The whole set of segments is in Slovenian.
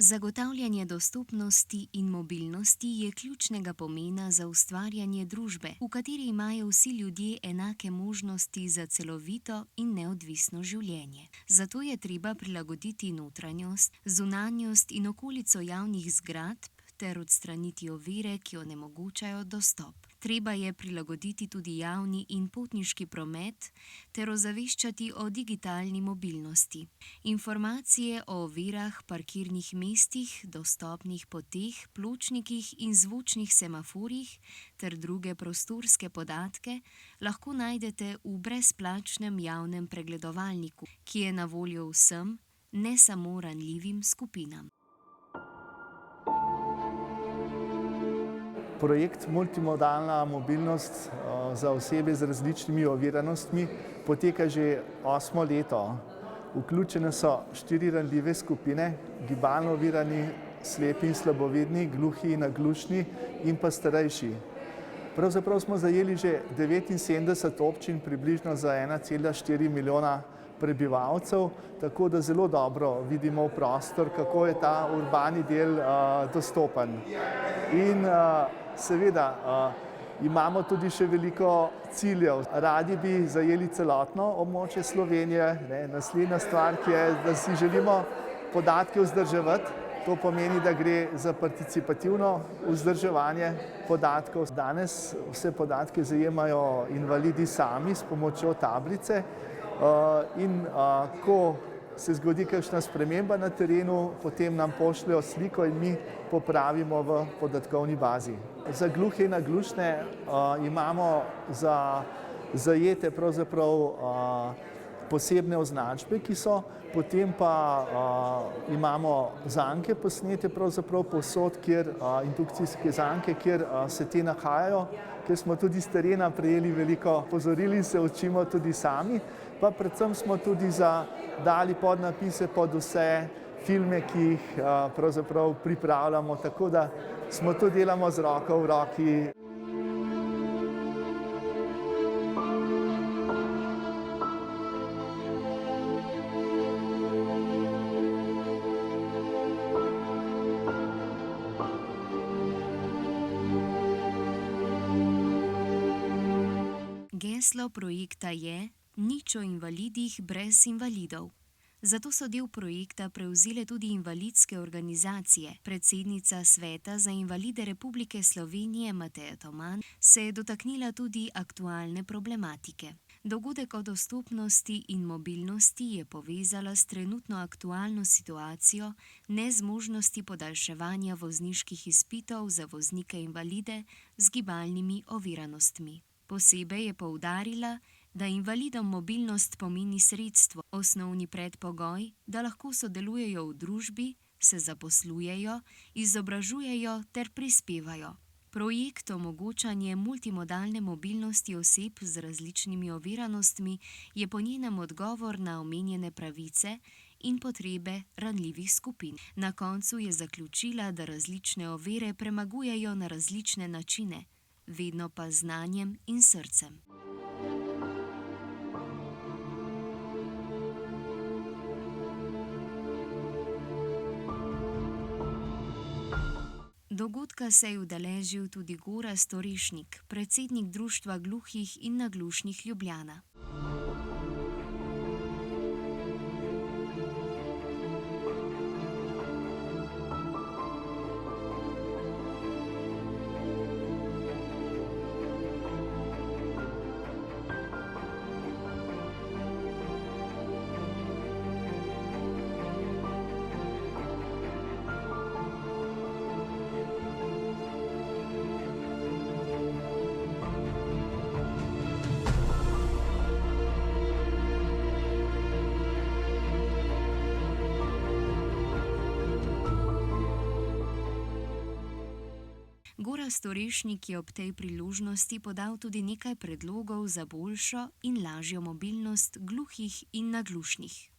Zagotavljanje dostopnosti in mobilnosti je ključnega pomena za ustvarjanje družbe, v kateri imajo vsi ljudje enake možnosti za celovito in neodvisno življenje. Zato je treba prilagoditi notranjost, zunanjost in okolico javnih zgradb ter odstraniti ovire, ki onemogočajo dostop. Treba je prilagoditi tudi javni in potniški promet ter ozaveščati o digitalni mobilnosti. Informacije o ovirah, parkirnih mestih, dostopnih poteh, pločnikih in zvočnih semaforjih ter druge prostorske podatke lahko najdete v brezplačnem javnem pregledovalniku, ki je na voljo vsem, ne samo ranljivim skupinam. Projekt Multimodalna mobilnost za osebe z različnimi oviranostmi poteka že 8. leto. Vključene so 4 ranljive skupine, gibalno ovirani, slepi in slabovidni, gluhi in naglušni in pa starejši. Pravzaprav smo zajeli že 79 občin, približno za 1,4 milijona prebivalcev, tako da zelo dobro vidimo v prostor, kako je ta urbani del dostopen. In seveda imamo tudi še veliko ciljev. Radi bi zajeli celotno območje Slovenije. Naslednja stvar, ki je, da si želimo podatke vzdrževati. To pomeni, da gre za participativno vzdrževanje podatkov. Danes vse podatke zajemajo invalidi sami s pomočjo tablice in ko se zgodi kakšna sprememba na terenu, potem nam pošljejo sliko in mi popravimo v podatkovni bazi. Za gluhe in naglušne imamo zajete pravzaprav posebne označbe, ki so, potem pa imamo zanke posnete pravzaprav povsod, indukcijske zanke, kjer se te nahajajo, ker smo tudi s terena prejeli veliko opozoril in se učimo tudi sami, pa predvsem smo tudi dali podnapise pod vse filme, ki jih pravzaprav pripravljamo, tako da smo to delamo z roko v roki. Geslo projekta je Nič o invalidih brez invalidov. Zato so del projekta prevzele tudi invalidske organizacije. Predsednica Sveta za invalide Republike Slovenije Mateja Toman se je dotaknila tudi aktualne problematike. Dogodek o dostopnosti in mobilnosti je povezala s trenutno aktualno situacijo nezmožnosti podaljševanja vozniških izpitov za voznike invalide z gibalnimi oviranostmi. Posebej je poudarila, da invalidom mobilnost pomeni sredstvo, osnovni predpogoj, da lahko sodelujejo v družbi, se zaposlujejo, izobražujejo ter prispevajo. Projekt omogočanje multimodalne mobilnosti oseb z različnimi oviranostmi je po njenem odgovor na omenjene pravice in potrebe ranljivih skupin. Na koncu je zaključila, da različne ovire premagujejo na različne načine, vedno pa z znanjem in srcem. Dogodka se je udeležil tudi Gorazd Orešnik, predsednik Društva gluhih in naglušnih Ljubljana. Gorazd Orešnik je ob tej priložnosti podal tudi nekaj predlogov za boljšo in lažjo mobilnost gluhih in naglušnih.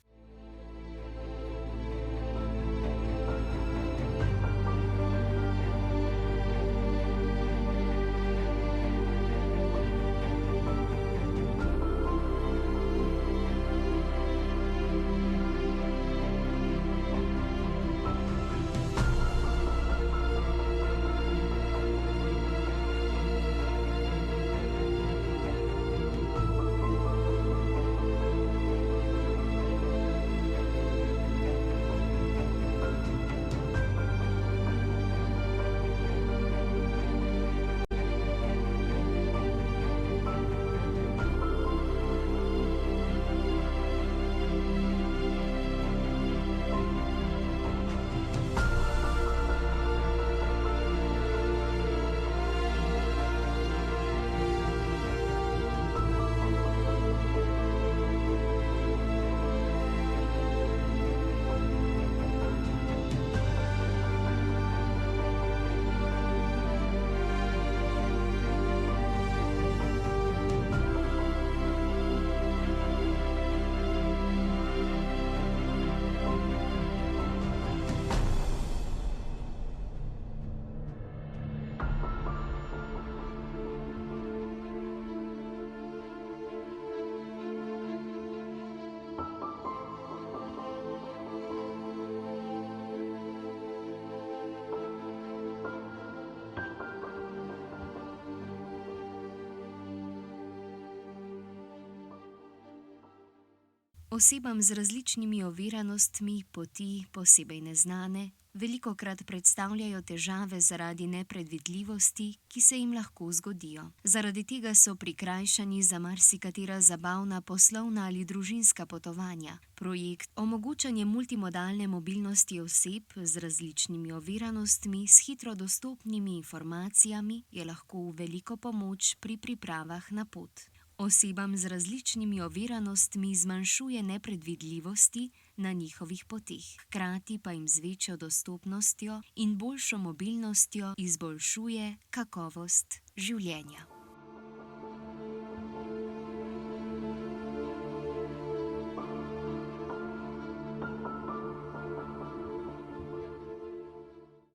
Osebam z različnimi oviranostmi poti, posebej neznane, velikokrat predstavljajo težave zaradi nepredvidljivosti, ki se jim lahko zgodijo. Zaradi tega so prikrajšani za marsikatera zabavna, poslovna ali družinska potovanja. Projekt Omogočanje multimodalne mobilnosti oseb z različnimi oviranostmi s hitro dostopnimi informacijami je lahko v veliko pomoč pri pripravah na pot. Osebam z različnimi oviranostmi zmanjšuje nepredvidljivosti na njihovih poteh, hkrati pa jim z večjo dostopnostjo in boljšo mobilnostjo izboljšuje kakovost življenja.